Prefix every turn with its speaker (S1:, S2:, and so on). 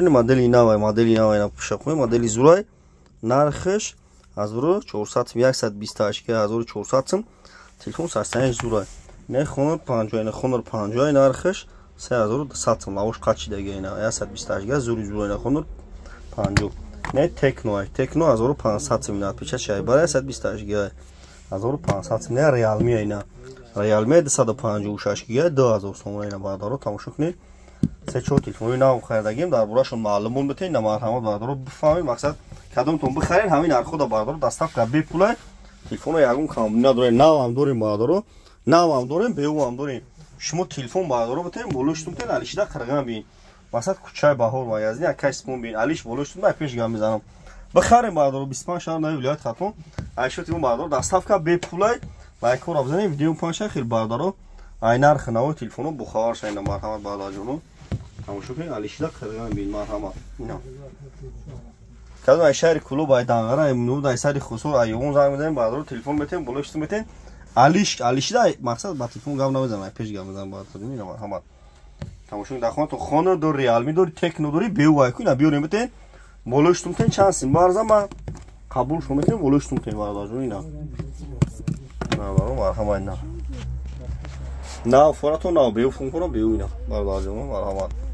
S1: модели навай пушақой модели зурай нархш азро 428 сум телефон састани зурай не хонор 50 нархш 3200 сум лавош қачидаги ина 128 га зури зурай на хонор 50 не техно 1500 сум на печат шай бара 128 га 1500 сум не реалми ина реалми 256 га 2000 сум ина бадаро тамошо кунед سه چهار تلفنی نام خریدگیم در بورشون معلومون بتین نمار همه بردارو بفهمید مقصد کدومتون بخرین همین ارخو دا بردارو دستاف که بپولای تلفن یگون کام نداره نام هم داریم بردارو نام هم داریم بیو هم داریم شما تلفن بردارو بتین بولوشتون تین علیشیده قرغم بین مقصد کوچای بهور ما یزنی اکاش پون بین علیش بولوشتون من پیش گام میزنم بخریم بردارو 25 شهر نوی ولایت خاتون علیشو تلفن بردارو دستاف که بپولای لایک کار بزنید ویدیو 5 شهر خیلی بردارو aynı خناو تلفنو بخار شاین مرحمت باداجونو تماشا کنید علیشیده قرغم بین مرحمت اینا کدوم ای شهر کلوب ای دانغرا ای منو دای سری خسور ای اون زنگ میزنیم بادارو تلفن بتین بلوشتون بتین علیشیده مقصد با تلفن گام نمیزنم پیش گام میزنم بادارو اینا مرحمت تماشا کنید داخل تو خانه دور ریالمی دور تکنو دوری بیو وای کوینا بیوریم بتین بلوشتون بتین چند سیم بارزا ما قبول شو بتین بلوشتون بتین بادارو اینا مرحمت اینا نه فراتون نه بیو فون کنم بیو اینا برداشتم مرحمت